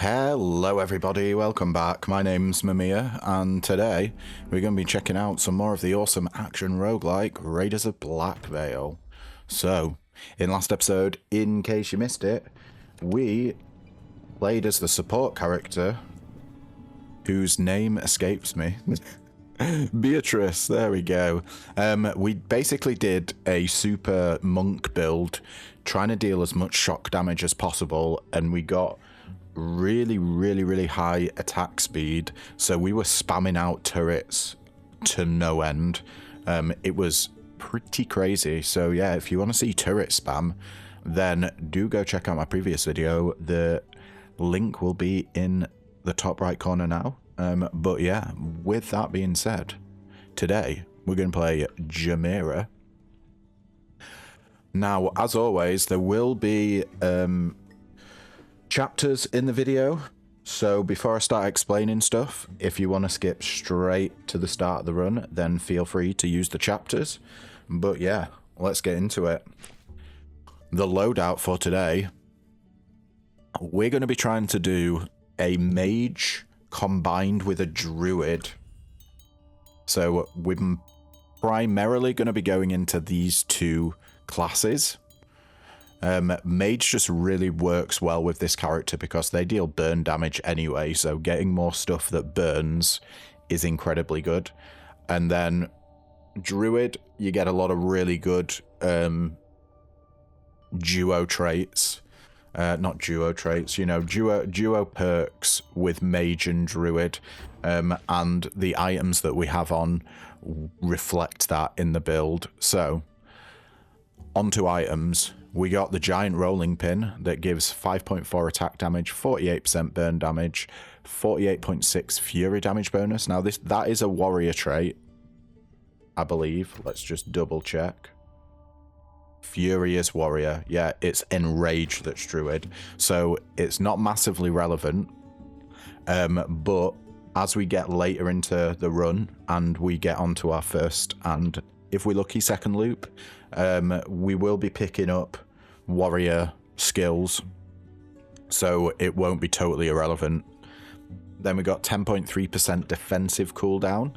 Hello everybody, welcome back. My name's Mamiya, and today we're going to be checking out some more of the awesome action roguelike Raiders of Blackveil. So, in last episode, in case you missed it, we played as the support character, whose name escapes me. Beatrice, there we go. We basically did a super monk build, trying to deal as much shock damage as possible, and we got really high attack speed, so we were spamming out turrets to no end. It was pretty crazy. So yeah, if you want to see turret spam, then do go check out my previous video. The link will be in the top right corner now. But yeah, with that being said, today we're going to play Jamira. Now, as always, there will be chapters in the video, so before I start explaining stuff, if you want to skip straight to the start of the run, then feel free to use the chapters. But yeah, let's get into it. The loadout for today, we're going to be trying to do a mage combined with a druid. So we're primarily going to be going into these two classes. Mage just really works well with this character because they deal burn damage anyway, so getting more stuff that burns is incredibly good. And then druid, you get a lot of really good duo traits. Not duo traits, you know, duo perks with mage and druid, and the items that we have on reflect that in the build. So, onto items. We got the giant rolling pin that gives 5.4 attack damage, 48% burn damage, 48.6 fury damage bonus. Now that is a warrior trait, I believe. Let's just double check. Furious warrior. Yeah, it's enraged that's druid. So it's not massively relevant. But as we get later into the run and we get onto our first and, if we're lucky, second loop, we will be picking up warrior skills, so it won't be totally irrelevant. Then we got 10.3% defensive cooldown,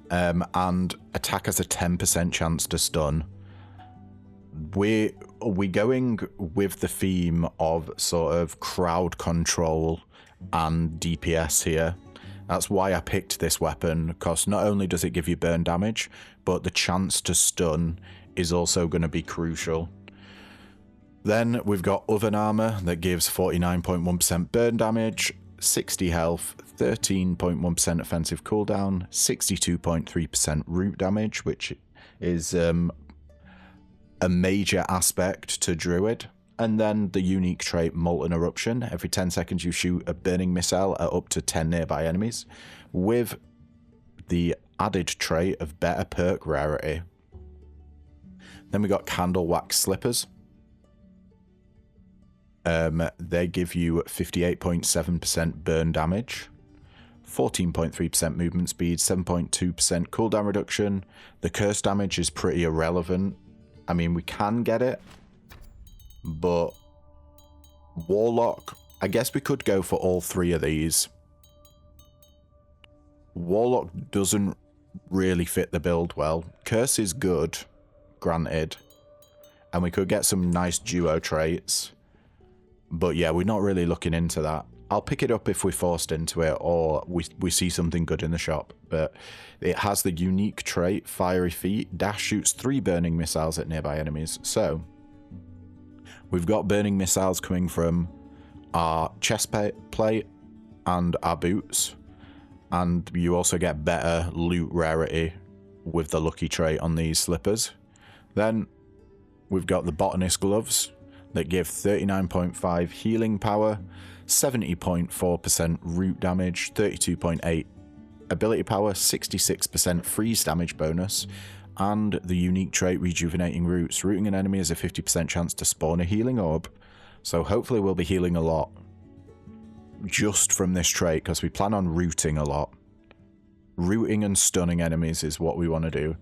and attack has a 10% chance to stun. We're going with the theme of sort of crowd control and DPS here. That's why I picked this weapon, because not only does it give you burn damage, but the chance to stun is also going to be crucial. Then we've got oven armor that gives 49.1% burn damage, 60 health, 13.1% offensive cooldown, 62.3% root damage, which is a major aspect to druid. And then the unique trait Molten Eruption. Every 10 seconds you shoot a burning missile at up to 10 nearby enemies, with the added trait of better perk rarity. Then we got Candle Wax Slippers. They give you 58.7% burn damage, 14.3% movement speed, 7.2% cooldown reduction. The curse damage is pretty irrelevant. I mean, we can get it, but Warlock, I guess we could go for all three of these. Warlock doesn't really fit the build well. Curse is good, granted, and we could get some nice duo traits, but yeah, we're not really looking into that. I'll pick it up if we're forced into it or we see something good in the shop. But it has the unique trait Fiery Feet. Dash shoots 3 burning missiles at nearby enemies. So we've got burning missiles coming from our chest plate and our boots. And you also get better loot rarity with the lucky trait on these slippers. Then we've got the botanist gloves that give 39.5 healing power, 70.4% root damage, 32.8 ability power, 66% freeze damage bonus, and the unique trait Rejuvenating Roots. Rooting an enemy has a 50% chance to spawn a healing orb, so hopefully we'll be healing a lot just from this trait, because we plan on rooting a lot. Rooting and stunning enemies is what we want to do.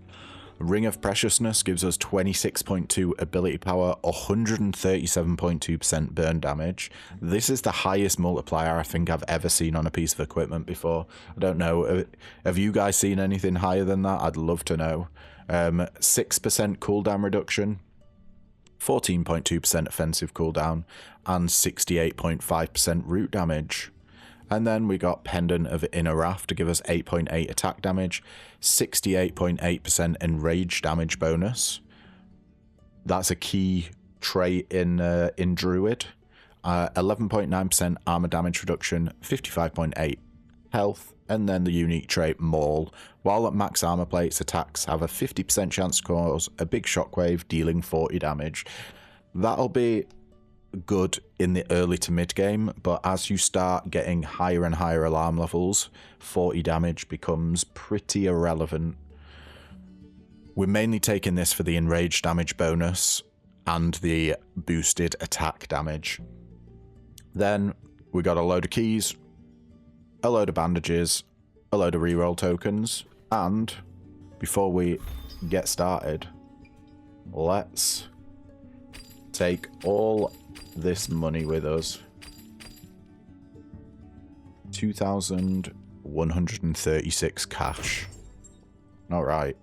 Ring of Preciousness gives us 26.2 ability power, 137.2% burn damage. This is the highest multiplier I think I've ever seen on a piece of equipment before. I don't know. Have you guys seen anything higher than that? I'd love to know. 6% cooldown reduction, 14.2% offensive cooldown, and 68.5% root damage. And then we got Pendant of Inner Wrath to give us 8.8 attack damage, 68.8% enrage damage bonus. That's a key trait in Druid. 11.9% armor damage reduction, 55.8 health, and then the unique trait Maul. While at max armor plates, attacks have a 50% chance to cause a big shockwave, dealing 40 damage. That'll be good in the early to mid game, but as you start getting higher and higher alarm levels, 40 damage becomes pretty irrelevant. We're mainly taking this for the enraged damage bonus and the boosted attack damage. Then we got a load of keys, a load of bandages, a load of reroll tokens, and before we get started, let's take all this money with us. 2,136 cash. All right.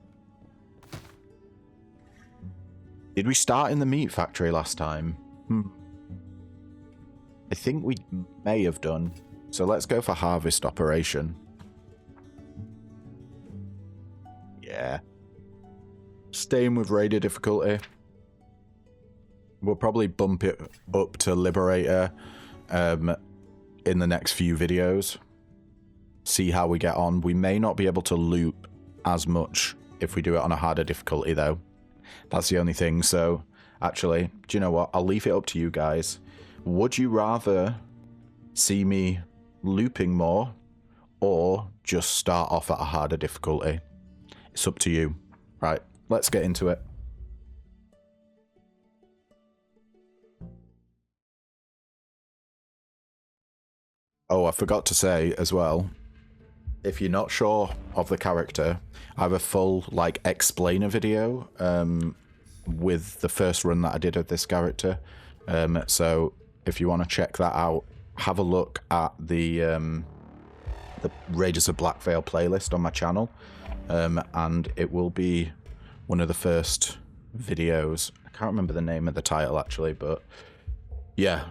Did we start in the meat factory last time? I think we may have done. So let's go for harvest operation. Yeah. Staying with raider difficulty. We'll probably bump it up to Liberator in the next few videos. See how we get on. We may not be able to loop as much if we do it on a harder difficulty, though. That's the only thing. So, actually, do you know what? I'll leave it up to you guys. Would you rather see me looping more or just start off at a harder difficulty? It's up to you. Right, let's get into it. Oh, I forgot to say as well, if you're not sure of the character, I have a full, like, explainer video with the first run that I did of this character. So if you want to check that out, have a look at the Raiders of Blackveil playlist on my channel. And it will be one of the first videos. I can't remember the name of the title, actually, but yeah,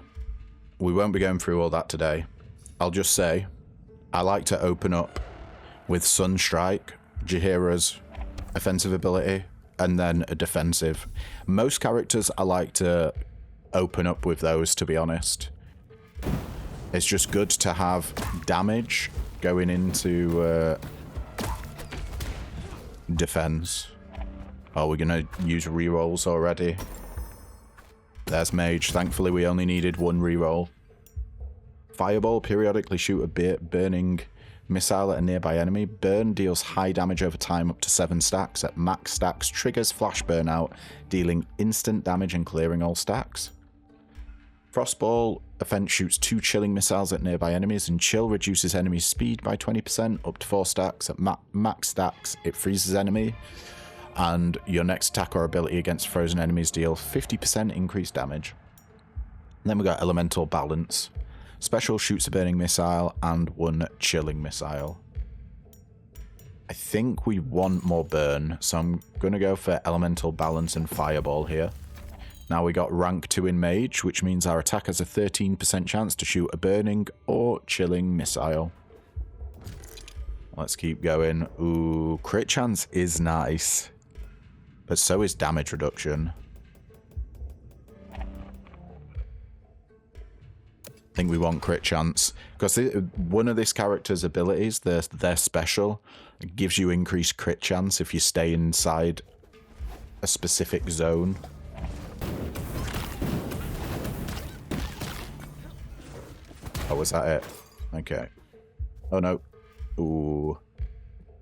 we won't be going through all that today. I'll just say, I like to open up with Sunstrike, Jaheira's offensive ability, and then a defensive. Most characters I like to open up with those, to be honest. It's just good to have damage going into defense. Oh, we're gonna use rerolls already. There's Mage. Thankfully, we only needed one reroll. Fireball, periodically shoot a burning missile at a nearby enemy. Burn deals high damage over time up to 7 stacks. At max stacks, triggers flash burnout, dealing instant damage and clearing all stacks. Frostball, offense shoots 2 chilling missiles at nearby enemies, and chill reduces enemy speed by 20% up to 4 stacks. At max stacks, it freezes enemy, and your next attack or ability against frozen enemies deal 50% increased damage. And then we got Elemental Balance. Special shoots a burning missile and 1 chilling missile. I think we want more burn, so I'm going to go for Elemental Balance and Fireball here. Now we got rank 2 in Mage, which means our attack has a 13% chance to shoot a burning or chilling missile. Let's keep going. Ooh, crit chance is nice, but so is damage reduction. I think we want crit chance because one of this character's abilities, their special, gives you increased crit chance if you stay inside a specific zone. Oh, was that it? Okay. Oh no. Ooh.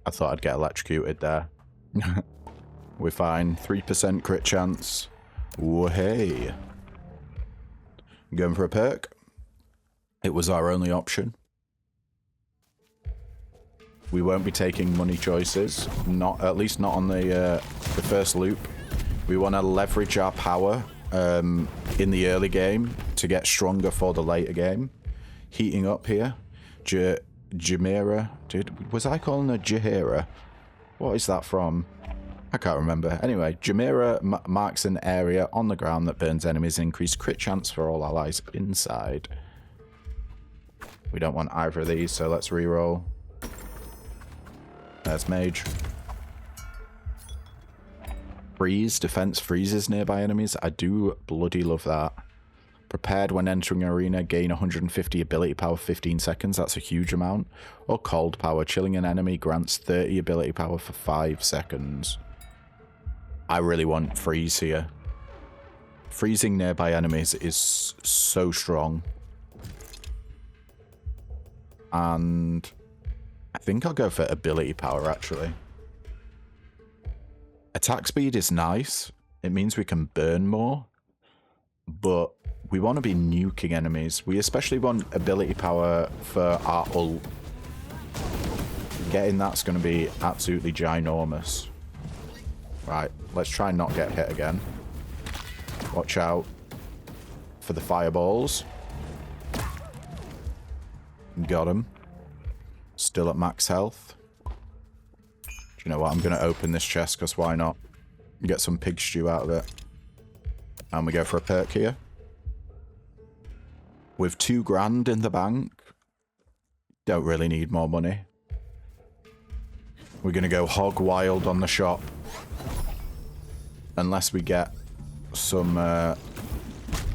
I thought I'd get electrocuted there. We're fine. 3% crit chance. Ooh, hey. Going for a perk. It was our only option. We won't be taking money choices. Not, at least not on the first loop. We want to leverage our power in the early game to get stronger for the later game. Heating up here. Jamira. Was I calling her Jahira? What is that from? I can't remember. Anyway, Jamira marks an area on the ground that burns enemies, increased crit chance for all allies inside. We don't want either of these, so let's reroll. There's Mage. Freeze. Defense freezes nearby enemies. I do bloody love that. Prepared when entering arena. Gain 150 ability power 15 seconds. That's a huge amount. Or cold power. Chilling an enemy grants 30 ability power for 5 seconds. I really want freeze here. Freezing nearby enemies is so strong. And I think I'll go for ability power, actually. Attack speed is nice. It means we can burn more. But we want to be nuking enemies. We especially want ability power for our ult. Getting that's going to be absolutely ginormous. Right, let's try and not get hit again. Watch out for the fireballs. Got him. Still at max health. Do you know what? I'm going to open this chest because why not? Get some pig stew out of it. And we go for a perk here. With 2 grand in the bank. Don't really need more money. We're going to go hog wild on the shop. Unless we get some...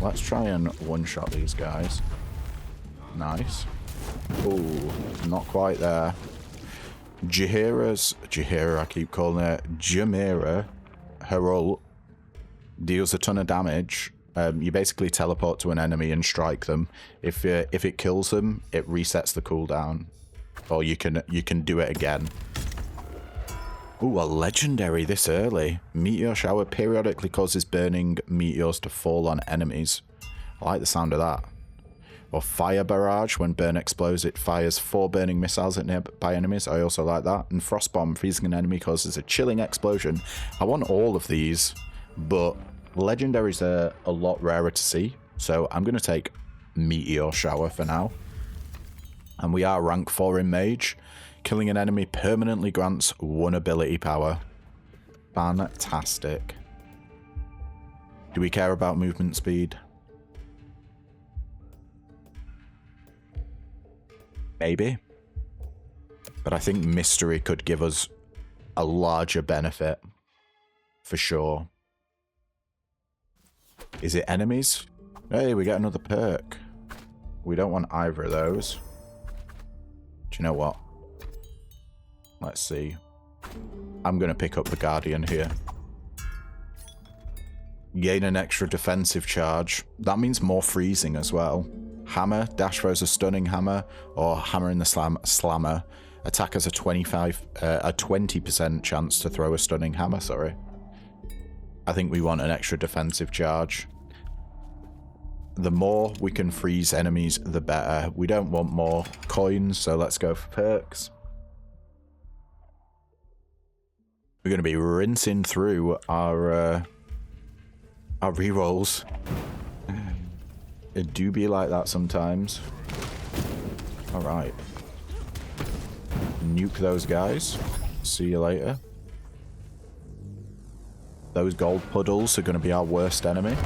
let's try and one-shot these guys. Nice. Ooh, not quite there. Jahira, I keep calling her Jamira. Her ult deals a ton of damage. You basically teleport to an enemy and strike them. If it kills them, it resets the cooldown. Or you can do it again. Ooh, a legendary this early. Meteor shower periodically causes burning meteors to fall on enemies. I like the sound of that. Or fire barrage. When burn explodes, it fires 4 burning missiles at nearby enemies. I also like that. And frost bomb. Freezing an enemy causes a chilling explosion. I want all of these, but legendaries are a lot rarer to see. So I'm going to take meteor shower for now. And we are rank 4 in mage. Killing an enemy permanently grants 1 ability power. Fantastic. Do we care about movement speed? Maybe. But I think mystery could give us a larger benefit. For sure. Is it enemies? Hey, we get another perk. We don't want either of those. Do you know what? Let's see. I'm going to pick up the Guardian here. Gain an extra defensive charge. That means more freezing as well. Hammer. Dash throws a stunning hammer. Or hammer in the slammer. Attack has a 20% chance to throw a stunning hammer, sorry. I think we want an extra defensive charge. The more we can freeze enemies, the better. We don't want more coins, so let's go for perks. We're going to be rinsing through our rerolls. It do be like that sometimes. Alright. Nuke those guys. See you later. Those gold puddles are going to be our worst enemy.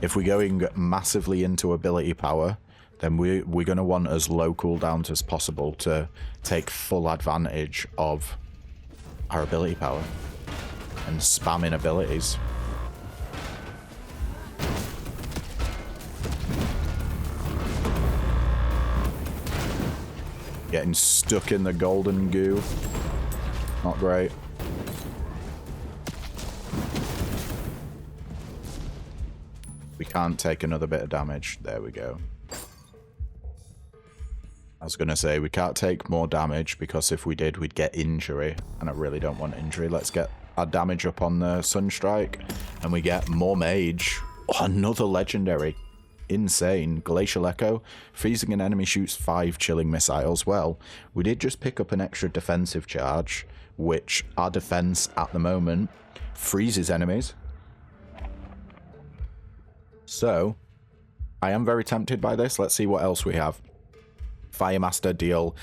If we're going massively into ability power, then we're going to want as low cooldowns as possible to take full advantage of our ability power and spamming abilities. Getting stuck in the golden goo. Not great. We can't take another bit of damage. There we go. I was going to say, we can't take more damage because if we did, we'd get injury. And I really don't want injury. Let's get our damage up on the Sunstrike. And we get more mage. Oh, another legendary. insane. Glacial Echo, freezing an enemy shoots 5 chilling missiles. Well, we did just pick up an extra defensive charge, which our defense at the moment freezes enemies. So, I am very tempted by this. Let's see what else we have. Firemaster, deal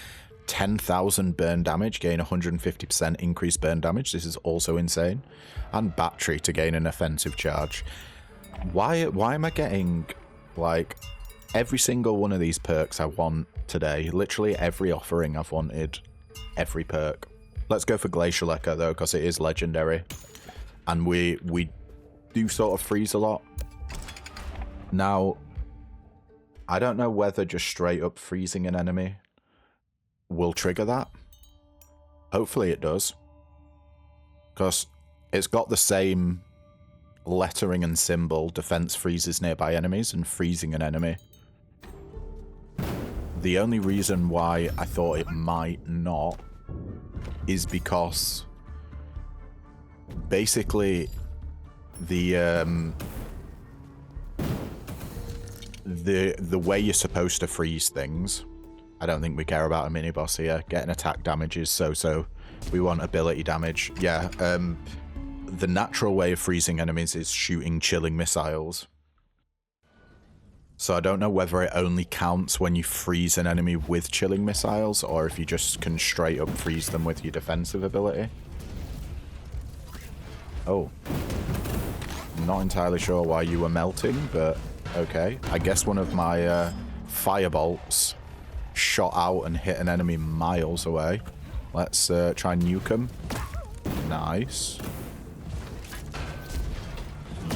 10,000 burn damage, gain 150% increased burn damage. This is also insane. And Battery to gain an offensive charge. Why am I getting, like, every single one of these perks I want today? Literally every offering I've wanted. Every perk. Let's go for Glacial Echo, though, because it is legendary. And we do sort of freeze a lot. Now, I don't know whether just straight up freezing an enemy will trigger that. Hopefully it does. Because it's got the same lettering and symbol. Defense freezes nearby enemies and freezing an enemy. The only reason why I thought it might not is because basically the way you're supposed to freeze things, I don't think we care about a mini boss here. Getting attack damage is so. We want ability damage. Yeah, the natural way of freezing enemies is shooting chilling missiles. So I don't know whether it only counts when you freeze an enemy with chilling missiles, or if you just can straight up freeze them with your defensive ability. Oh. Not entirely sure why you were melting, but okay. I guess one of my firebolts shot out and hit an enemy miles away. Let's try and nuke him. Nice.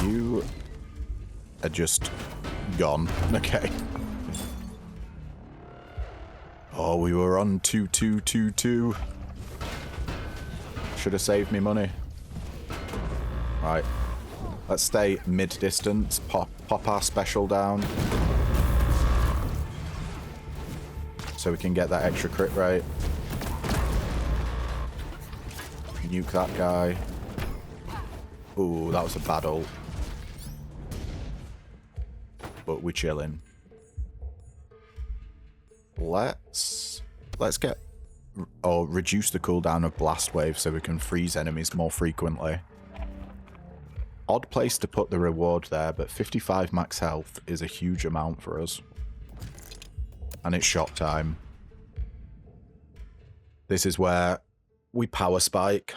You are just gone. Okay. Oh, we were on 2-2-2-2. Should have saved me money. Right. Let's stay mid-distance. Pop our special down. So we can get that extra crit rate. Nuke that guy. Ooh, that was a bad ult. But we're chilling. Let's get or reduce the cooldown of Blast Wave so we can freeze enemies more frequently. Odd place to put the reward there, but 55 max health is a huge amount for us. And it's shot time. This is where we power spike.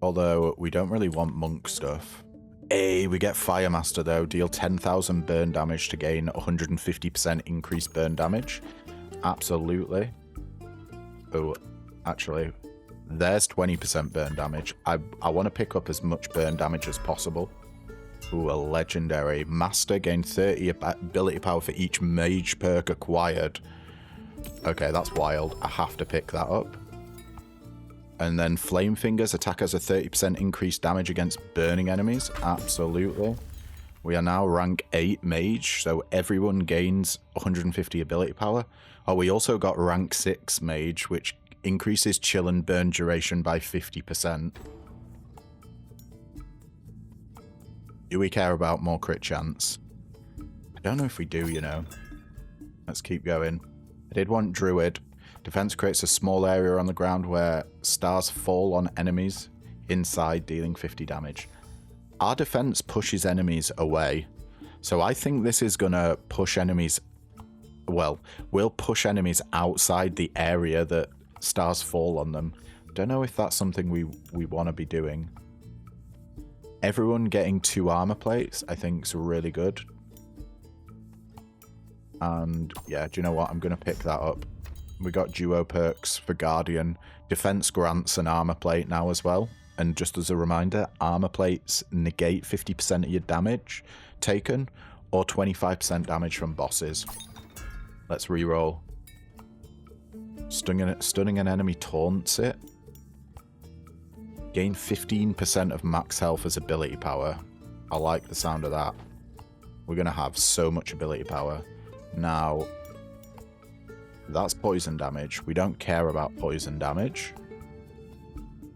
Although we don't really want monk stuff. Hey, we get Firemaster though. Deal 10,000 burn damage to gain 150% increased burn damage. Absolutely. Oh, actually, there's 20% burn damage. I want to pick up as much burn damage as possible. Ooh, a legendary. Master, gain 30 ability power for each mage perk acquired. Okay, that's wild. I have to pick that up. And then Flame Fingers, attack has a 30% increased damage against burning enemies. Absolutely. We are now rank 8 mage, so everyone gains 150 ability power. Oh, we also got rank 6 mage, which increases chill and burn duration by 50%. Do we care about more crit chance? I don't know if we do, you know. Let's keep going. I did want Druid. Defense creates a small area on the ground where stars fall on enemies inside, dealing 50 damage. Our defense pushes enemies away. So I think this is going to push enemies... Well, we'll push enemies outside the area that stars fall on them. Don't know if that's something we want to be doing. Everyone getting 2 armor plates, I think, is really good. And yeah, do you know what? I'm going to pick that up. We got duo perks for Guardian. Defense grants an armor plate now as well. And just as a reminder, armor plates negate 50% of your damage taken or 25% damage from bosses. Let's reroll. Stunning an enemy taunts it. Gain 15% of max health as ability power. I like the sound of that. We're going to have so much ability power. Now, that's poison damage. We don't care about poison damage.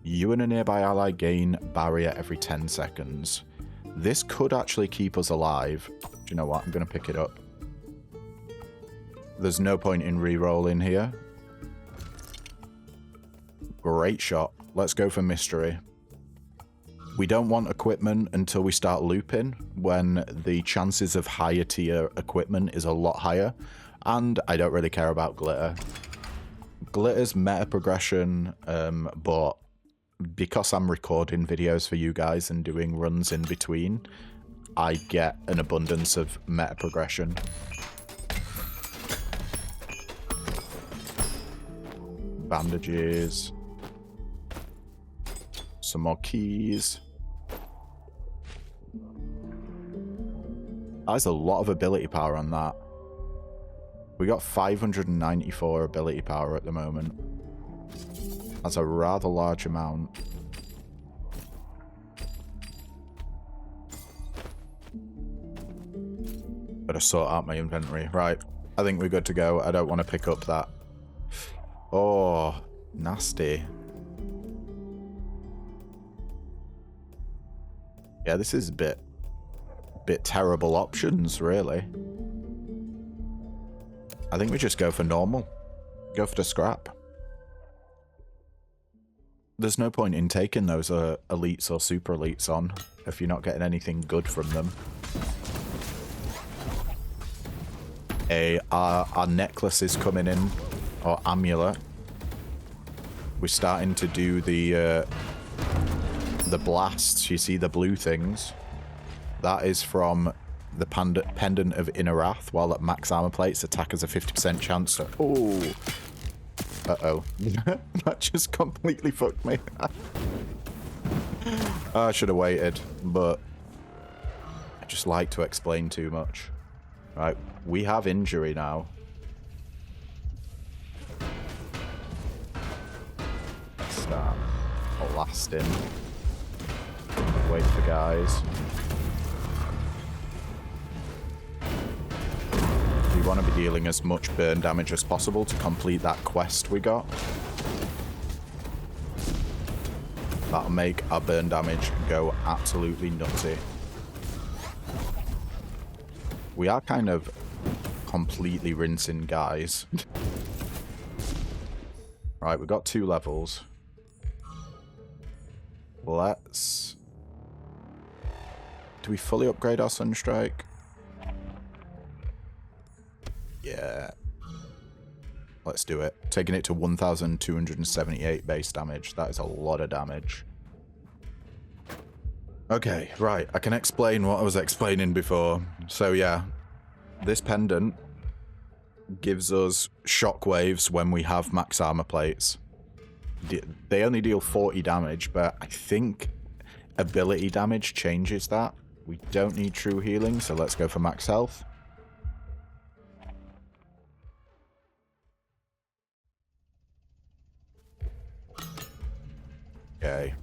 You and a nearby ally gain barrier every 10 seconds. This could actually keep us alive. Do you know what? I'm going to pick it up. There's no point in re-rolling here. Great shot. Let's go for mystery. We don't want equipment until we start looping, when the chances of higher tier equipment is a lot higher. And I don't really care about glitter. Glitter's meta progression, but because I'm recording videos for you guys and doing runs in between, I get an abundance of meta progression. Bandages. Some more keys. That's a lot of ability power on that. We got 594 ability power at the moment. That's a rather large amount. Better sort out my inventory. Right, I think we're good to go. I don't want to pick up that. Oh, nasty. Yeah, this is a bit terrible options, really. I think we just go for normal. Go for the scrap. There's no point in taking those elites or super elites on if you're not getting anything good from them. Our necklace is coming in, or amulet. We're starting to do the blasts. You see the blue things? That is from the Pendant of Inner Wrath. While at max armor plates, attack has a 50% chance to... Oh! Uh-oh. That just completely fucked me. I should have waited, but I just like to explain too much. Right, we have injury now. Let's start blasting. Wait for guys. We want to be dealing as much burn damage as possible to complete that quest we got. That'll make our burn damage go absolutely nutty. We are kind of completely rinsing guys. Right, we've got 2 levels. Let's... Do we fully upgrade our Sunstrike? Yeah. Let's do it. Taking it to 1,278 base damage. That is a lot of damage. Okay, right. I can explain what I was explaining before. So yeah, this pendant gives us shockwaves when we have max armor plates. They only deal 40 damage, but I think ability damage changes that. We don't need true healing, so let's go for max health. Okay,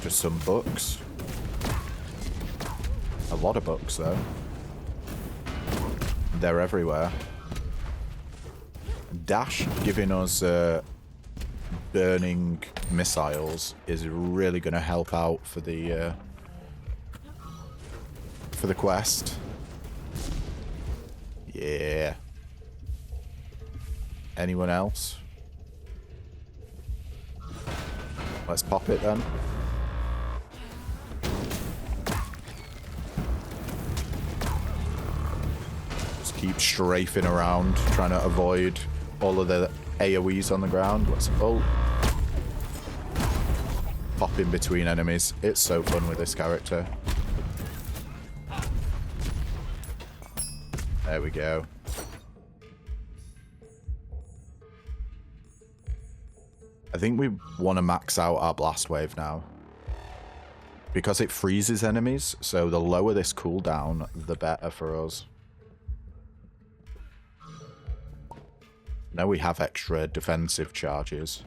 just some books. A lot of books, though. They're everywhere. Dash giving us burning missiles is really going to help out for the quest. Yeah. Anyone else? Let's pop it then. Just keep strafing around, trying to avoid all of the AoEs on the ground. Let's ult. Pop in between enemies. It's so fun with this character. There we go. I think we want to max out our blast wave now. Because it freezes enemies, so the lower this cooldown, the better for us. Now we have extra defensive charges.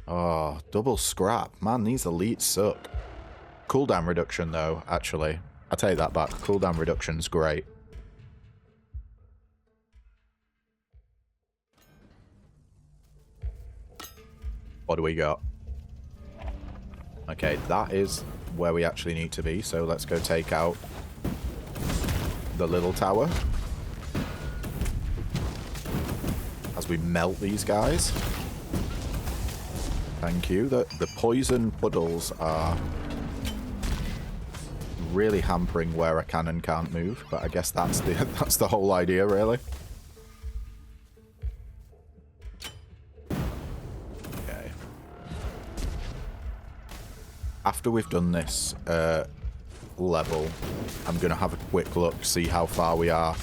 Oh, double scrap. Man, these elites suck. Cooldown reduction, though, actually. I take that back. Cooldown reduction's great. What do we got? Okay, that is where we actually need to be, so let's go take out the little tower. As we melt these guys. Thank you. The poison puddles are really hampering where a cannon can't move, but I guess that's the whole idea, really. Okay. After we've done this level, I'm gonna have a quick look, see how far we are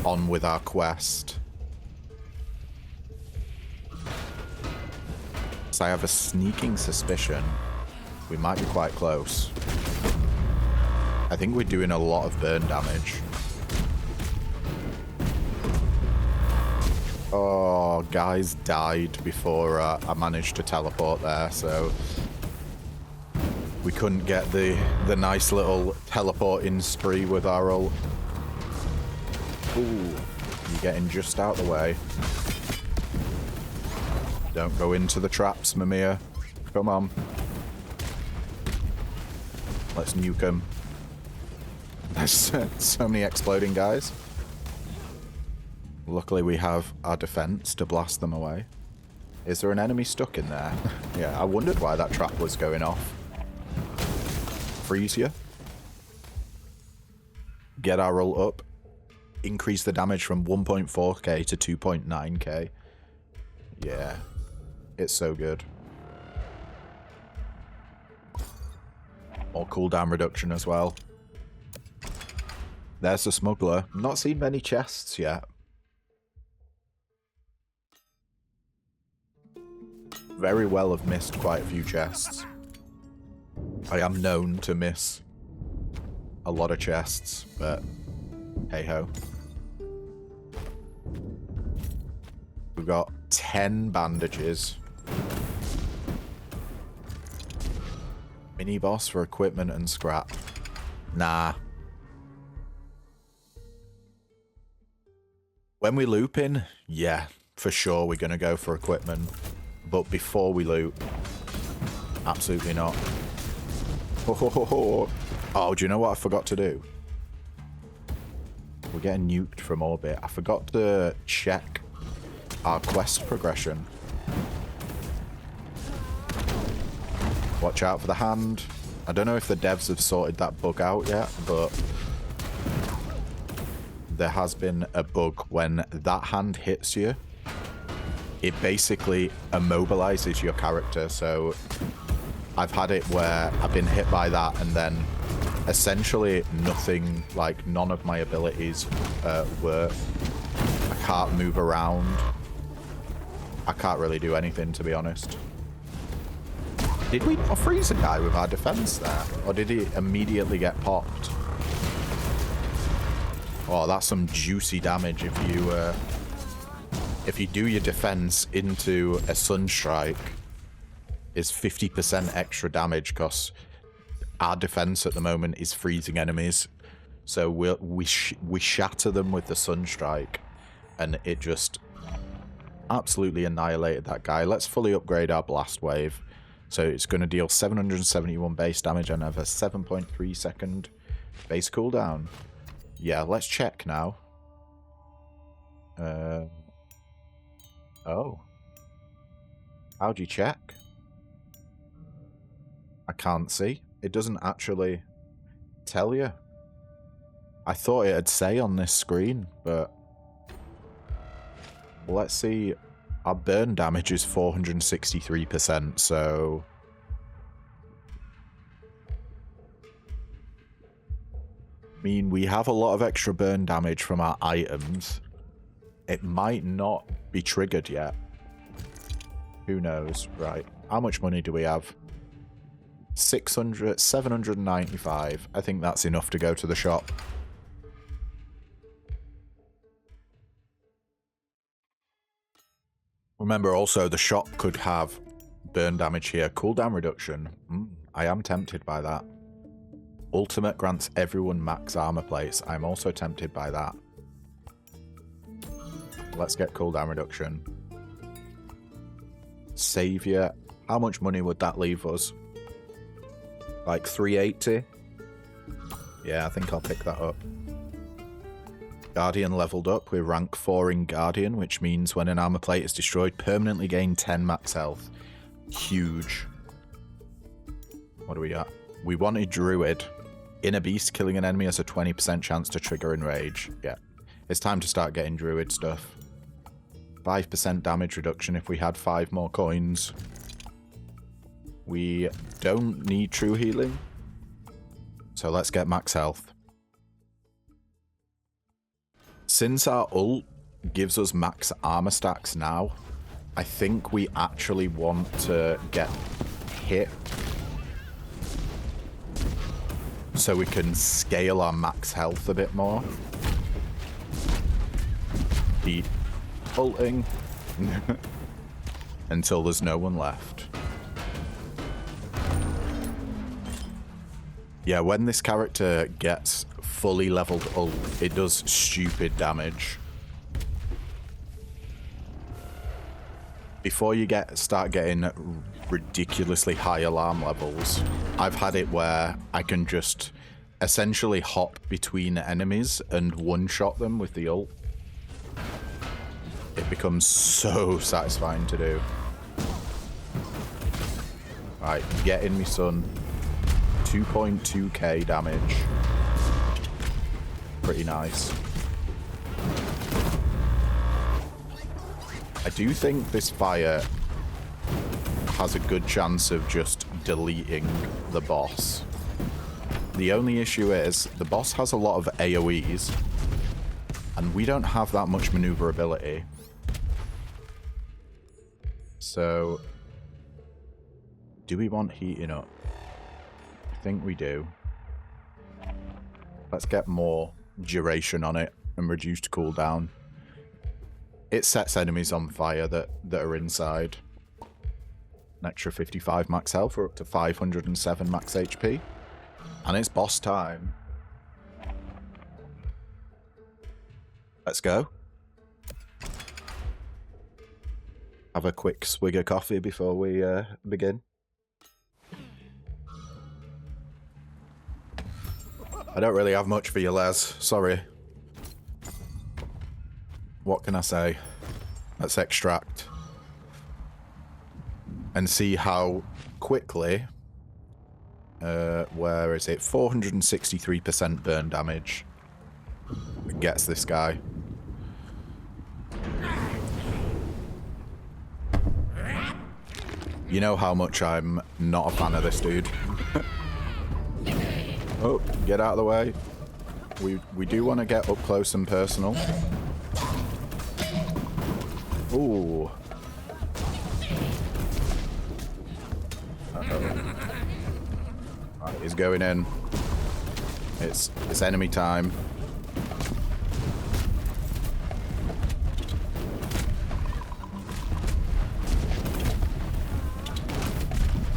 on with our quest. So I have a sneaking suspicion we might be quite close. I think we're doing a lot of burn damage. Oh, guys died before I managed to teleport there, so we couldn't get the nice little teleporting spree with our ult. Ooh, you're getting just out of the way. Don't go into the traps, Mamiya. Come on. Let's nuke them. There's so many exploding guys. Luckily we have our defense to blast them away. Is there an enemy stuck in there? Yeah, I wondered why that trap was going off. Freeze you. Get our ult up. Increase the damage from 1.4k to 2.9k. Yeah. It's so good. More cooldown reduction as well. There's the smuggler. Not seen many chests yet. Very well have missed quite a few chests. I am known to miss a lot of chests, but hey ho. We've got 10 bandages. Mini boss for equipment and scrap. Nah. When we looping, yeah, for sure we're gonna go for equipment. But before we loot, absolutely not. Oh, do you know what I forgot to do? We're getting nuked from orbit. I forgot to check our quest progression. Watch out for the hand. I don't know if the devs have sorted that bug out yet, but there has been a bug when that hand hits you. It basically immobilizes your character, so I've had it where I've been hit by that and then essentially nothing, like none of my abilities work. I can't move around. I can't really do anything, to be honest. Did we not freeze a guy with our defense there? Or did he immediately get popped? Oh, that's some juicy damage if you do your defense into a Sunstrike. Is 50% extra damage, because our defense at the moment is freezing enemies. So we shatter them with the Sunstrike, and it just absolutely annihilated that guy. Let's fully upgrade our blast wave. So it's going to deal 771 base damage and have a 7.3 second base cooldown. Yeah, let's check now. Oh. How'd you check? I can't see. It doesn't actually tell you. I thought it'd say on this screen, but let's see. Our burn damage is 463%, so I mean, we have a lot of extra burn damage from our items. It might not be triggered yet. Who knows? Right. How much money do we have? 795. I think that's enough to go to the shop. Remember also, the shop could have burn damage here. Cooldown reduction. I am tempted by that. Ultimate grants everyone max armor plates. I'm also tempted by that. Let's get cooldown reduction. Savior. How much money would that leave us? Like 380. Yeah, I think I'll pick that up. Guardian leveled up. We're rank 4 in Guardian, which means when an armor plate is destroyed, permanently gain 10 max health. Huge. What do we got? We wanted Druid. Inner Beast, killing an enemy has a 20% chance to trigger Enrage. Yeah. It's time to start getting Druid stuff. 5% damage reduction if we had 5 more coins. We don't need true healing. So let's get max health. Since our ult gives us max armor stacks now, I think we actually want to get hit so we can scale our max health a bit more. Keep ulting until there's no one left. Yeah, when this character gets fully leveled ult, it does stupid damage. Before you start getting ridiculously high alarm levels, I've had it where I can just essentially hop between enemies and one-shot them with the ult. It becomes so satisfying to do. Right, get in me, son. 2.2k damage. Pretty nice. I do think this fire has a good chance of just deleting the boss. The only issue is the boss has a lot of AoEs and we don't have that much maneuverability. So do we want heating up? I think we do. Let's get more duration on it and reduced cooldown. It sets enemies on fire that are inside. An extra 55 max health for up to 507 max HP. And it's boss time. Let's go. Have a quick swig of coffee before we begin. I don't really have much for you, Les. Sorry. What can I say? Let's extract. And see how quickly... where is it? 463% burn damage. Gets this guy. You know how much I'm not a fan of this dude. Oh, get out of the way. We do want to get up close and personal. Ooh. Uh-oh. Right, he's going in. It's enemy time.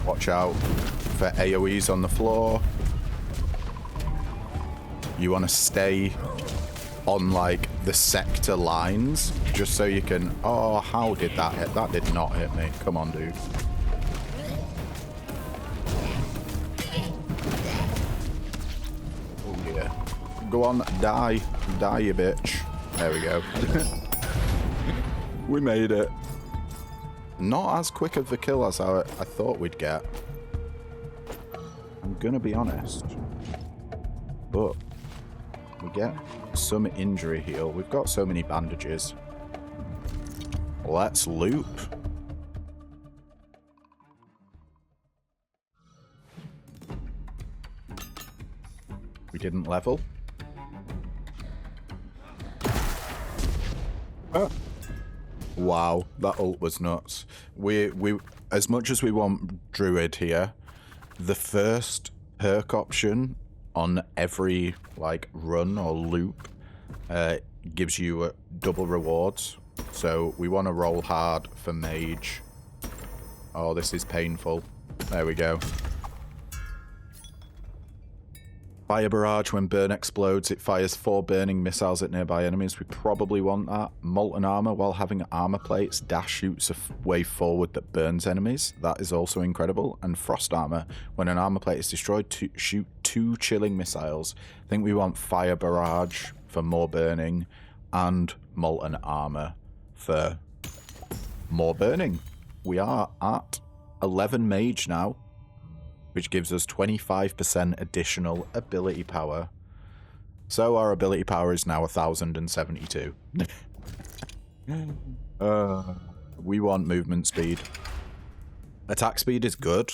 Watch out for AoEs on the floor. You want to stay on, like, the sector lines, just so you can... Oh, how did that hit? That did not hit me. Come on, dude. Oh, yeah. Go on, die. Die, you bitch. There we go. We made it. Not as quick of a kill as I thought we'd get. I'm gonna be honest. But we get some injury heal. We've got so many bandages. Let's loop. We didn't level. Oh. Wow, that ult was nuts. We as much as we want Druid here, the first perk option on every, like, run or loop gives you double rewards. So we want to roll hard for Mage. Oh, this is painful. There we go. Fire barrage. When burn explodes, it fires 4 burning missiles at nearby enemies. We probably want that. Molten armor. While having armor plates, dash shoots a wave forward that burns enemies. That is also incredible. And frost armor. When an armor plate is destroyed, shoot 2 chilling missiles. I think we want fire barrage for more burning, and molten armor for more burning. We are at 11 mage now, which gives us 25% additional ability power. So our ability power is now 1072. We want movement speed. Attack speed is good.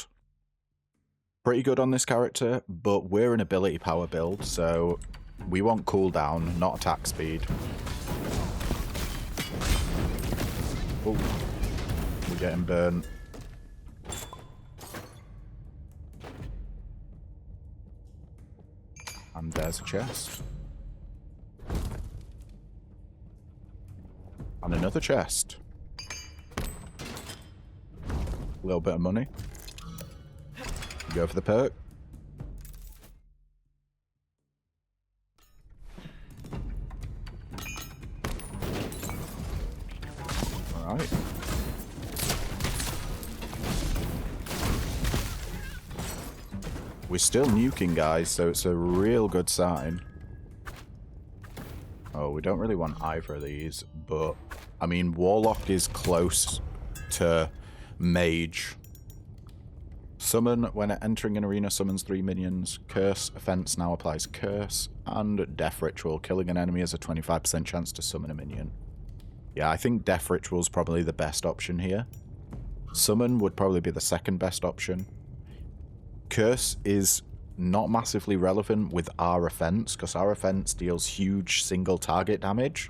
Pretty good on this character, but we're an ability power build, so we want cooldown, not attack speed. Oh, we're getting burnt. And there's a chest. And another chest. A little bit of money. Go for the perk. Alright. We're still nuking, guys, so it's a real good sign. Oh, we don't really want either of these, but I mean, Warlock is close to Mage. Summon. When entering an arena, summons 3 minions. Curse offense now applies curse. And Death Ritual. Killing an enemy has a 25% chance to summon a minion. Yeah, I think Death Ritual is probably the best option here. Summon would probably be the second best option. Curse is not massively relevant with our offense, because our offense deals huge single target damage.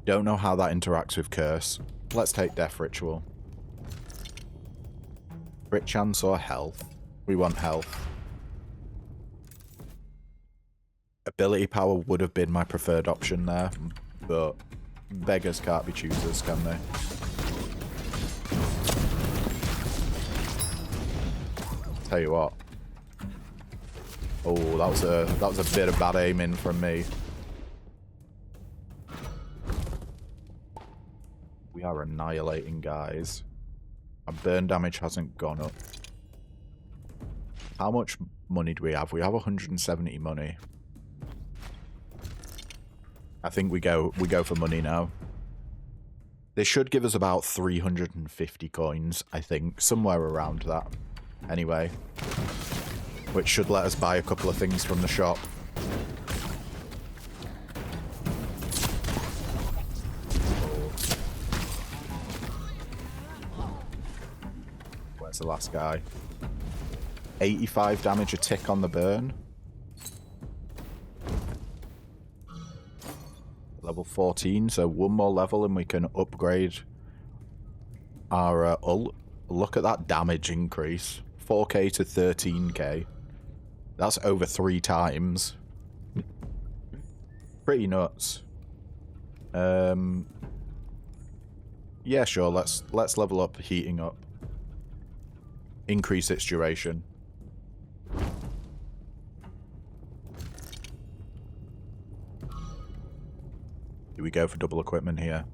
Don't know how that interacts with Curse. Let's take Death Ritual. Crit chance or health? We want health. Ability power would have been my preferred option there, but beggars can't be choosers, can they? Tell you what. Oh, that was a bit of bad aiming from me. We are annihilating, guys. Our burn damage hasn't gone up. How much money do we have? We have 170 money. I think we go for money now. This should give us about 350 coins, I think, somewhere around that. Anyway, which should let us buy a couple of things from the shop. Where's the last guy? 85 damage a tick on the burn. Level 14, so one more level and we can upgrade our ult. Look at that damage increase. 4k to 13k. That's over 3 times. Pretty nuts. Yeah, sure, let's level up heating up. Increase its duration. Do we go for double equipment here?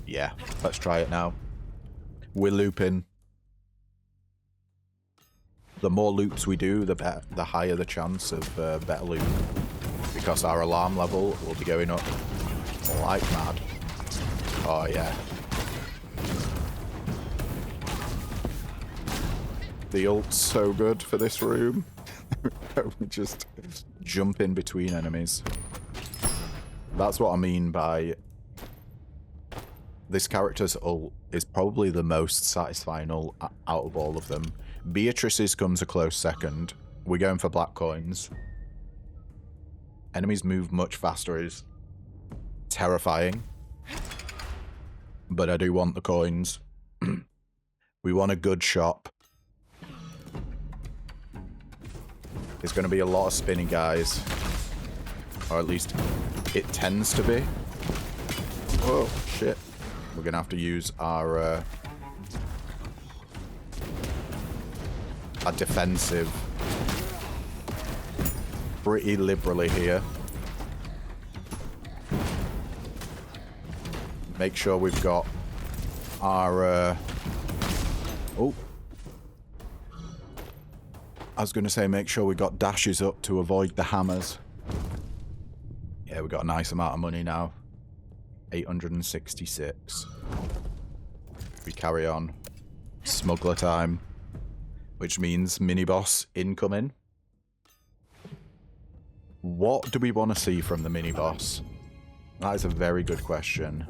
Yeah, let's try it now. We're looping. The more loops we do, the higher the chance of better loop. Because our alarm level will be going up like mad. Oh yeah. The ult's so good for this room. We just jump in between enemies. That's what I mean by this character's ult is probably the most satisfying ult out of all of them. Beatrice's comes a close second. We're going for black coins. Enemies move much faster is terrifying. But I do want the coins. We want a good shop. There's going to be a lot of spinning, guys. Or at least it tends to be. Oh, shit. We're going to have to use our our defensive pretty liberally here. Make sure we've got our... oh. I was going to say make sure we got dashes up to avoid the hammers. Yeah, we got a nice amount of money now. 866. We carry on. Smuggler time. Which means mini-boss incoming. What do we want to see from the mini-boss? That is a very good question.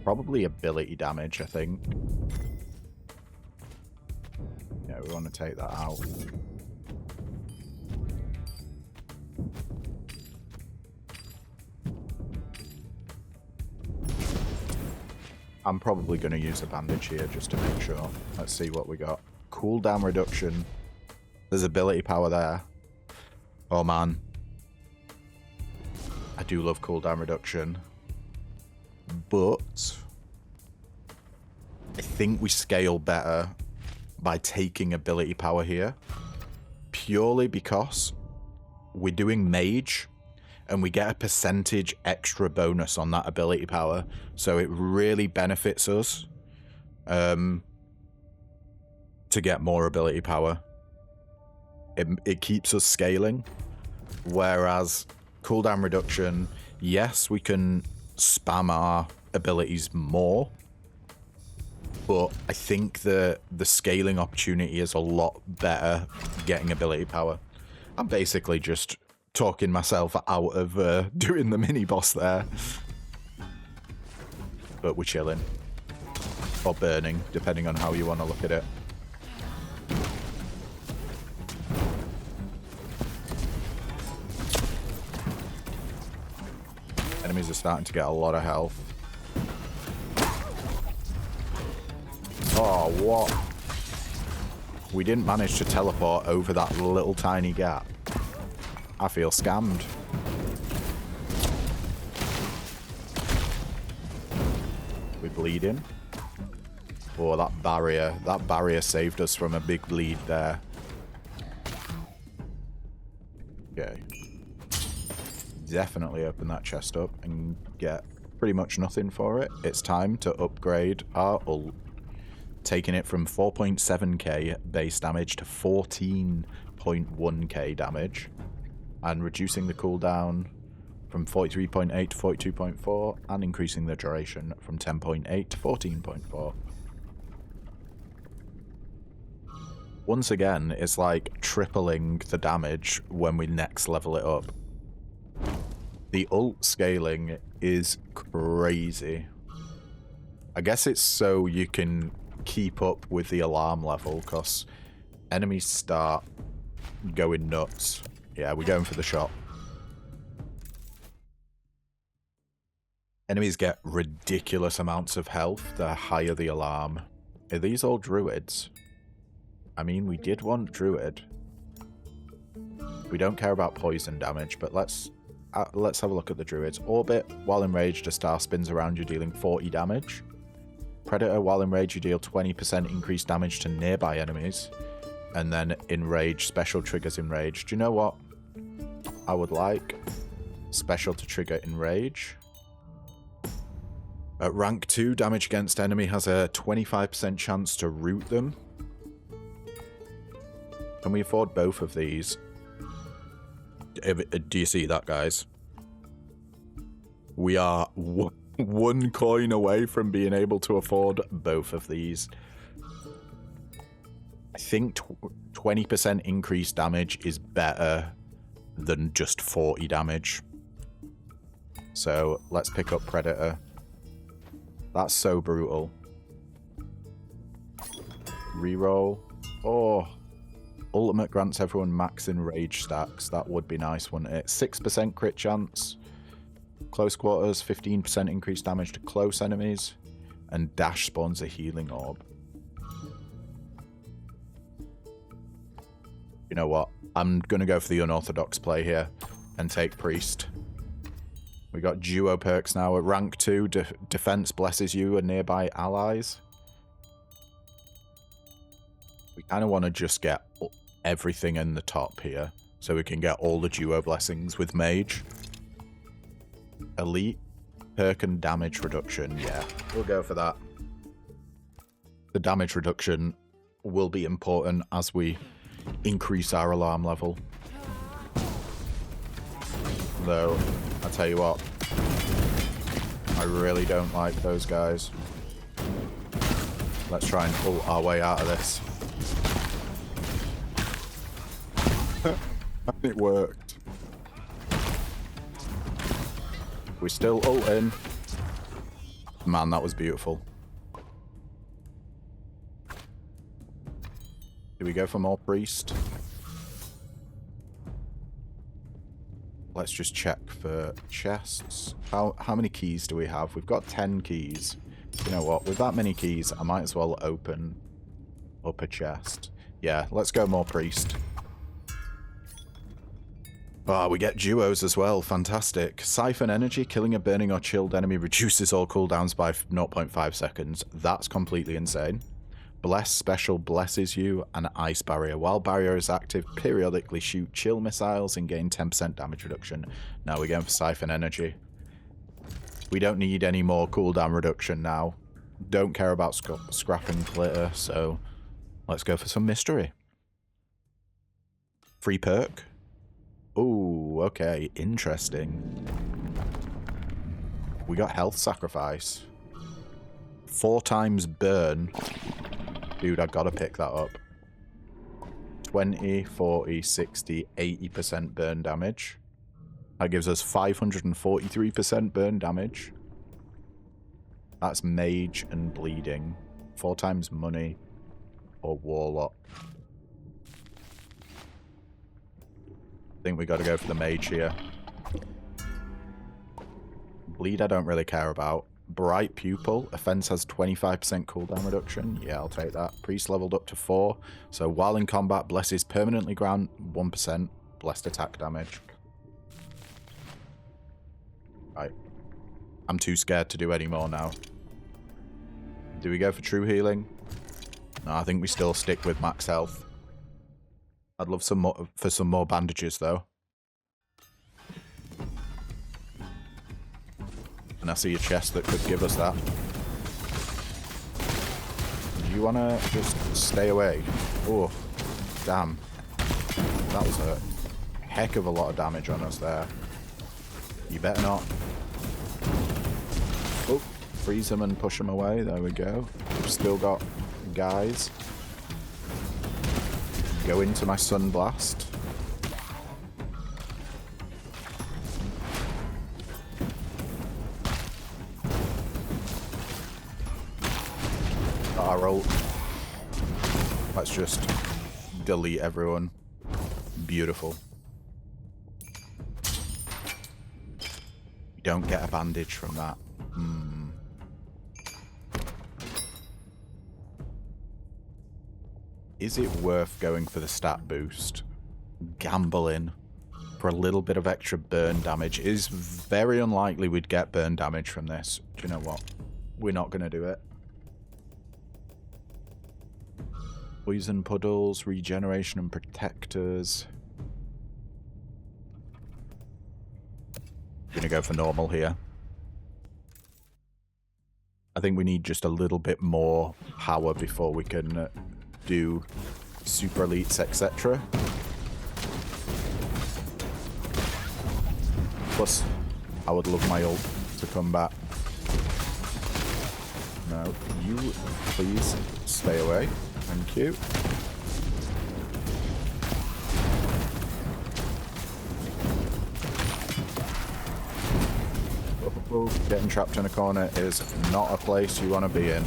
Probably ability damage, I think. Yeah, we want to take that out. I'm probably going to use a bandage here just to make sure. Let's see what we got. Cooldown reduction. There's ability power there. Oh man. I do love cooldown reduction. But I think we scale better by taking ability power here. Purely because we're doing mage and we get a percentage extra bonus on that ability power. So it really benefits us to get more ability power. It keeps us scaling. Whereas cooldown reduction, yes, we can spam our abilities more. But I think the scaling opportunity is a lot better getting ability power. I'm basically just talking myself out of doing the mini-boss there. But we're chilling. Or burning, depending on how you want to look at it. Enemies are starting to get a lot of health. Oh, what? We didn't manage to teleport over that little tiny gap. I feel scammed. We're bleeding. Oh, that barrier saved us from a big bleed there. Okay. Definitely open that chest up and get pretty much nothing for it. It's time to upgrade our ult. Taking it from 4.7k base damage to 14.1k damage. And reducing the cooldown from 43.8 to 42.4. And increasing the duration from 10.8 to 14.4. Once again, it's like tripling the damage when we next level it up. The ult scaling is crazy. I guess it's so you can keep up with the alarm level, because enemies start going nuts. Yeah, we're going for the shot. Enemies get ridiculous amounts of health the higher the alarm. Are these all druids? I mean, we did want druid. We don't care about poison damage, but let's have a look at the druids. Orbit, while enraged, a star spins around you, dealing 40 damage. Predator, while enraged, you deal 20% increased damage to nearby enemies. And then enraged, special triggers enraged. Do you know what I would like? Special to trigger enrage. At rank 2, damage against enemy has a 25% chance to root them. Can we afford both of these? Do you see that, guys? We are one coin away from being able to afford both of these. I think 20% increased damage is better than just 40 damage. So let's pick up Predator. That's so brutal. Reroll. Oh. Ultimate grants everyone max enrage stacks. That would be nice, wouldn't it? 6% crit chance. Close quarters, 15% increased damage to close enemies. And dash spawns a healing orb. You know what? I'm going to go for the unorthodox play here and take Priest. We got duo perks now at rank 2. Defense blesses you and nearby allies. We kind of want to just get everything in the top here, so we can get all the duo blessings with mage. Elite, perk and damage reduction. Yeah, we'll go for that. The damage reduction will be important as we increase our alarm level. Though, I'll tell you what, I really don't like those guys. Let's try and pull our way out of this. It worked. We're still ulting. Man, that was beautiful. Do we go for more priest? Let's just check for chests. How many keys do we have? We've got 10 keys. You know what? With that many keys, I might as well open up a chest. Yeah, let's go more priest. Ah, we get duos as well. Fantastic. Siphon energy. Killing a burning or chilled enemy reduces all cooldowns by 0.5 seconds. That's completely insane. Bless special blesses you, and ice barrier. While barrier is active, periodically shoot chill missiles and gain 10% damage reduction. Now we're going for siphon energy. We don't need any more cooldown reduction now. Don't care about scrap and glitter, so let's go for some mystery. Free perk. Ooh, okay, interesting. We got health sacrifice. 4 times burn. Dude, I gotta pick that up. 20, 40, 60, 80% burn damage. That gives us 543% burn damage. That's mage and bleeding. 4 times money or warlock. I think we gotta go for the mage here. Bleed I don't really care about. Bright Pupil. Offense has 25% cooldown reduction. Yeah, I'll take that. Priest leveled up to 4. So while in combat, blesses permanently grant 1% blessed attack damage. Right. I'm too scared to do any more now. Do we go for true healing? No, I think we still stick with max health. I'd love some more for some more bandages though. And I see a chest that could give us that. Do you want to just stay away? Oh, damn. That was a heck of a lot of damage on us there. You better not. Oh, freeze them and push them away. There we go. We've still got guys. Go into my sunblast. Our ult. Let's just delete everyone. Beautiful. You don't get a bandage from that. Is it worth going for the stat boost? Gambling for a little bit of extra burn damage. It is very unlikely we'd get burn damage from this. Do you know what? We're not going to do it. Poison puddles, regeneration and protectors. Gonna go for normal here. I think we need just a little bit more power before we can do super elites, etc. Plus, I would love my ult to come back. No, you please stay away. Thank you. Getting trapped in a corner is not a place you want to be in.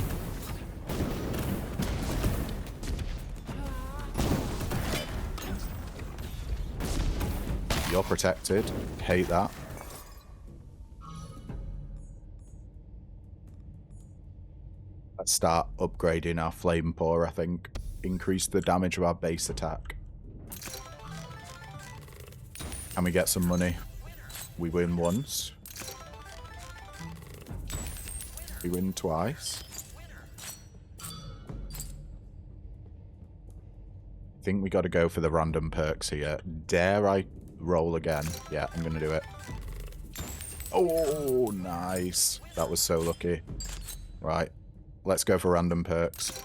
You're protected. Hate that. Let's start upgrading our flame pour, I think. Increase the damage of our base attack. Can we get some money? We win once. We win twice. I think we got to go for the random perks here. Dare I roll again? Yeah, I'm going to do it. Oh, nice. That was so lucky. Right. Let's go for random perks.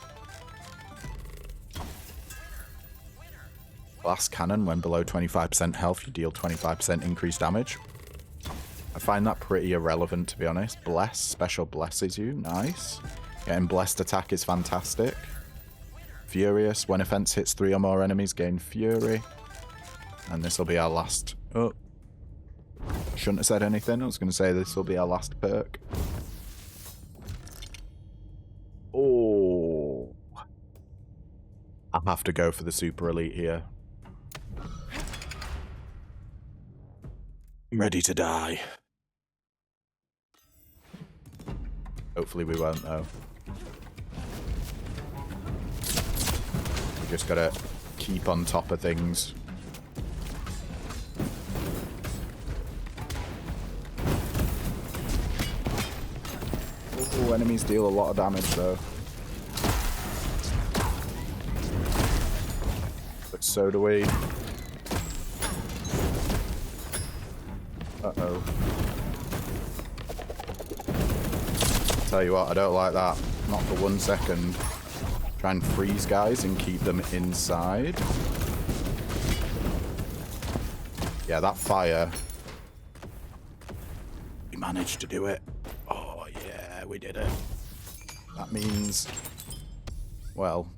Blast cannon. When below 25% health, you deal 25% increased damage. I find that pretty irrelevant, to be honest. Bless. Special blesses you. Nice. Getting blessed attack is fantastic. Furious. When offense hits 3 or more enemies, gain fury. And this will be our last... Oh. Shouldn't have said anything. I was going to say this will be our last perk. Oh. I have to go for the super elite here. I'm ready to die. Hopefully we won't, though. We just gotta keep on top of things. Oh, enemies deal a lot of damage, though. But so do we. Uh-oh. Tell you what, I don't like that. Not for 1 second. Try and freeze guys and keep them inside. Yeah, that fire. We managed to do it. Oh, yeah, we did it. That means... Well,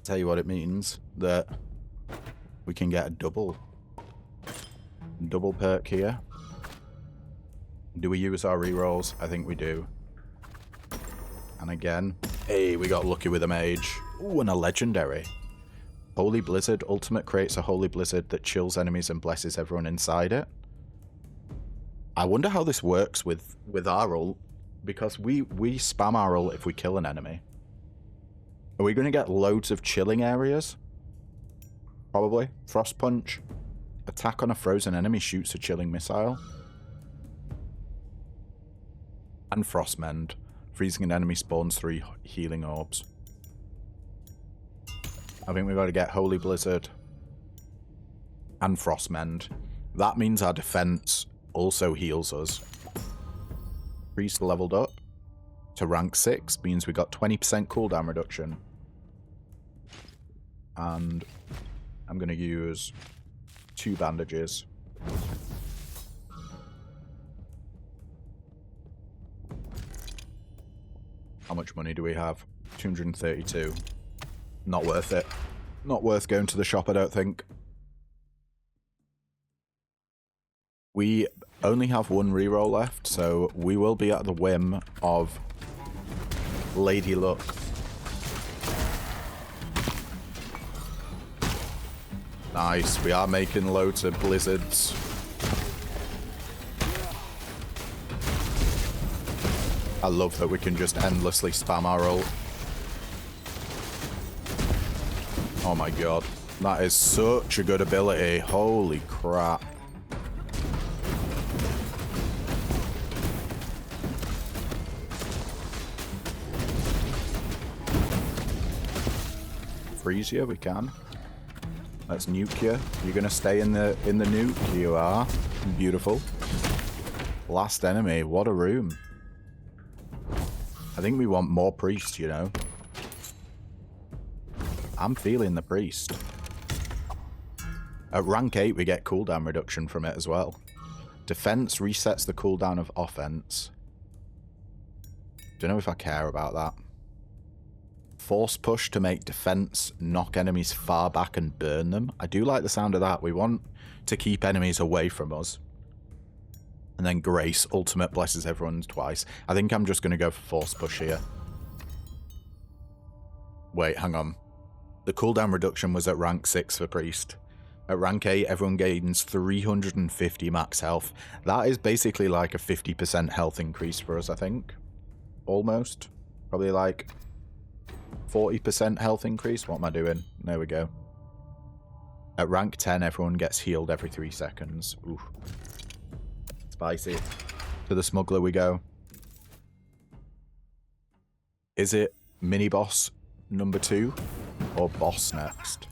tell you what it means. That we can get a double perk here. Do we use our rerolls? I think we do. And again, hey, we got lucky with a mage. Ooh, and a legendary. Holy Blizzard. Ultimate creates a holy blizzard that chills enemies and blesses everyone inside it. I wonder how this works with our ult, because we spam our ult if we kill an enemy. Are we going to get loads of chilling areas? Probably. Frost Punch. Attack on a frozen enemy shoots a chilling missile. And Frost Mend. Freezing an enemy spawns 3 healing orbs. I think we've got to get Holy Blizzard and Frost Mend. That means our defense also heals us. Priest leveled up to rank 6, means we got 20% cooldown reduction. And I'm going to use 2 bandages. How much money do we have? 232. Not worth it. Not worth going to the shop, I don't think. We only have 1 reroll left, so we will be at the whim of Lady Luck. Nice, we are making loads of blizzards. I love that we can just endlessly spam our ult. Oh my god. That is such a good ability. Holy crap. Freeze you, we can. Let's nuke you. You're gonna stay in the nuke. You are. Beautiful. Last enemy. What a room. I think we want more priest, you know. I'm feeling the priest. At rank 8, we get cooldown reduction from it as well. Defense resets the cooldown of offense. Don't know if I care about that. Force push to make defense knock enemies far back and burn them. I do like the sound of that. We want to keep enemies away from us. And then Grace, ultimate blesses everyone twice. I think I'm just going to go for force push here. Wait, hang on. The cooldown reduction was at rank 6 for priest. At rank 8, everyone gains 350 max health. That is basically like a 50% health increase for us, I think. Almost. Probably like 40% health increase. What am I doing? There we go. At rank 10, everyone gets healed every 3 seconds. Ooh. Spicy. To the smuggler we go. Is it mini boss number 2? or boss next?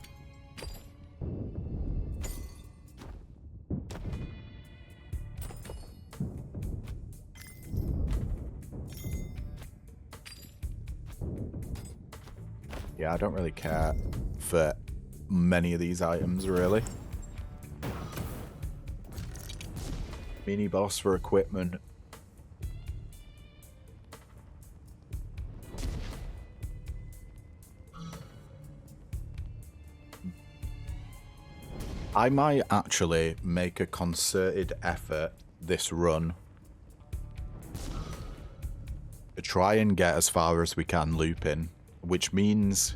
Yeah, I don't really care for many of these items, really. Mini boss for equipment. I might actually make a concerted effort this run to try and get as far as we can looping, which means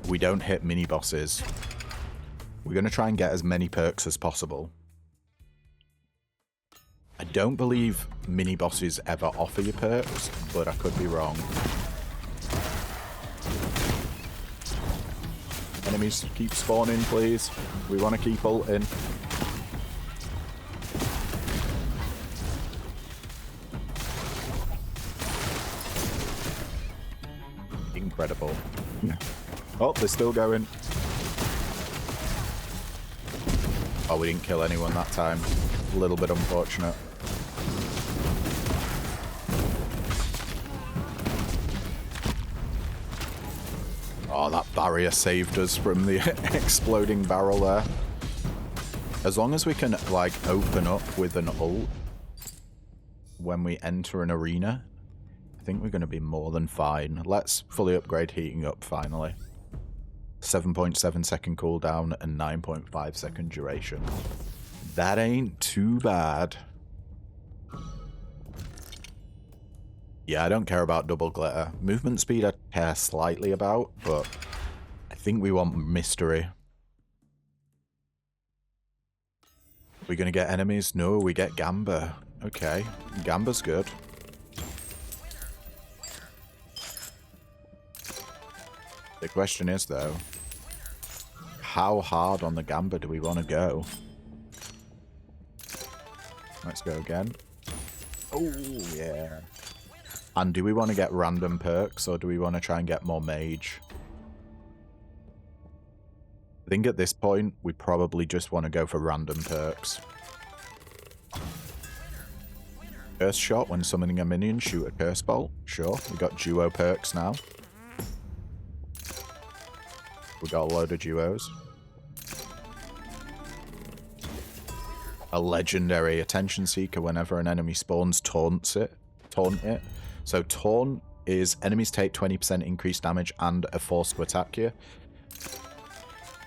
we don't hit mini bosses. We're going to try and get as many perks as possible. I don't believe mini bosses ever offer you perks, but I could be wrong. Enemies keep spawning, please. We want to keep ulting. Incredible. Oh, they're still going. Oh, we didn't kill anyone that time. A little bit unfortunate. Oh, that barrier saved us from the exploding barrel there. As long as we can, like, open up with an ult when we enter an arena, I think we're going to be more than fine. Let's fully upgrade heating up, finally. 7.7 second cooldown and 9.5 second duration. That ain't too bad. Yeah, I don't care about double glitter. Movement speed I care slightly about, but I think we want mystery. We're going to get enemies? No, we get Gamba. Okay, Gamba's good. The question is, though, how hard on the Gamba do we want to go? Let's go again. Oh, yeah. And do we want to get random perks, or do we want to try and get more mage? I think at this point, we probably just want to go for random perks. Curse shot when summoning a minion, shoot a curse bolt. Sure, we got duo perks now. We got a load of duos. A legendary attention seeker whenever an enemy spawns taunt it. So taunt is enemies take 20% increased damage and are forced to attack you.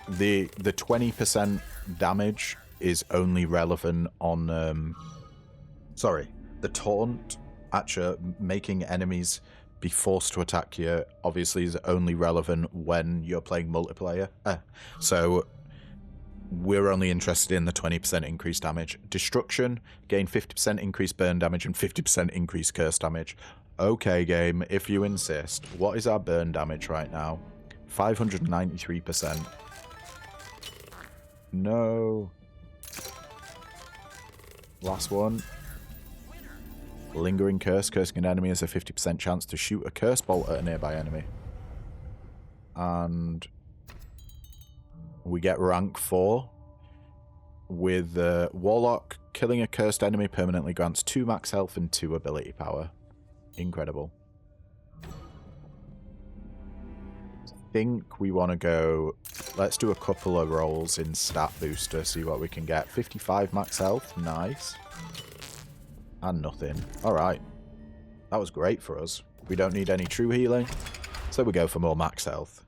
The 20% damage is only relevant on sorry, the taunt actually making enemies be forced to attack you obviously is only relevant when you're playing multiplayer. So we're only interested in the 20% increased damage. Destruction, gain 50% increased burn damage and 50% increased curse damage. Okay, game, if you insist. What is our burn damage right now? 593%. No. Last one. Lingering curse. Cursing an enemy has a 50% chance to shoot a curse bolt at a nearby enemy. And we get rank 4 with Warlock. Killing a cursed enemy permanently grants 2 max health and 2 ability power. Incredible. I think we want to go... Let's do a couple of rolls in stat booster, see what we can get. 55 max health. Nice. And nothing. Alright. That was great for us. We don't need any true healing, so we go for more max health.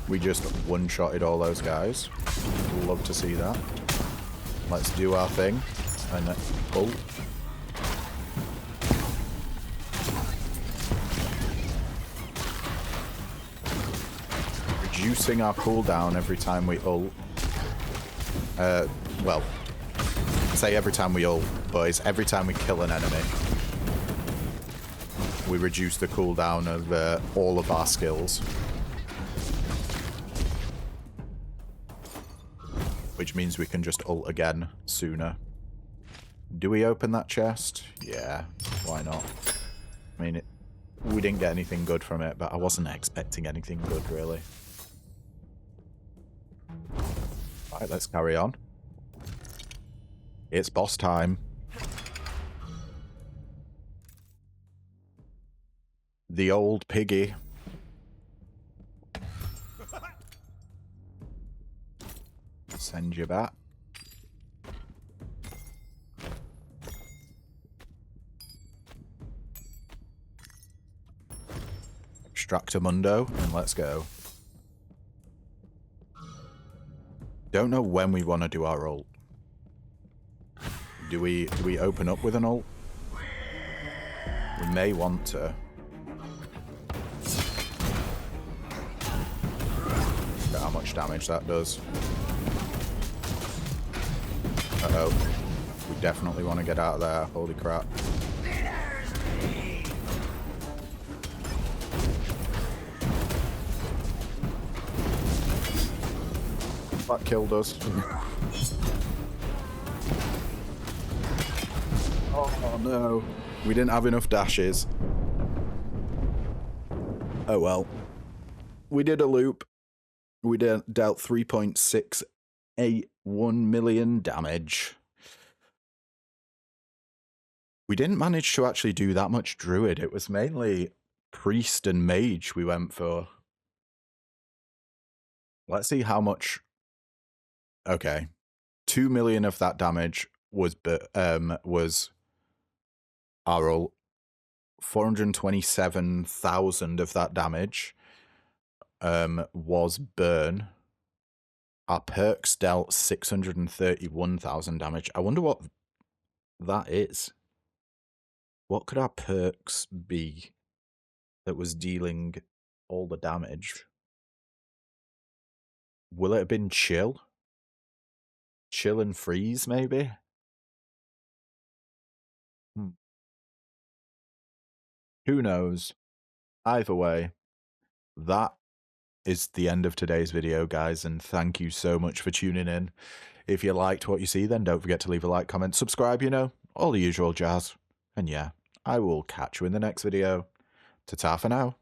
We just one-shotted all those guys. Love to see that. Let's do our thing. And ult. Reducing our cooldown every time we ult. Well, say every time we ult, but it's every time we kill an enemy. We reduce the cooldown of all of our skills. which means we can just ult again sooner. Do we open that chest? Yeah, why not? I mean, we didn't get anything good from it, but I wasn't expecting anything good, really. Right, let's carry on. It's boss time. The old piggy. Send you back. Extractamundo, and let's go. Don't know when we want to do our ult. Do we open up with an ult? We may want to. Look at how much damage that does. Uh-oh. We definitely want to get out of there. Holy crap. That killed us. Oh no. We didn't have enough dashes. Oh well. We did a loop. We dealt 3.681 million damage. We didn't manage to actually do that much druid. It was mainly priest and mage we went for. Let's see how much. Okay. 2 million of that damage was our ult. 427,000 of that damage was burn. Our perks dealt 631,000 damage. I wonder what that is. What could our perks be that was dealing all the damage? Will it have been chill? Chill and freeze, maybe? Who knows? Either way, that is the end of today's video, guys, and thank you so much for tuning in. If you liked what you see, then don't forget to leave a like, comment, subscribe, you know, all the usual jazz. And yeah, I will catch you in the next video. Ta-ta for now.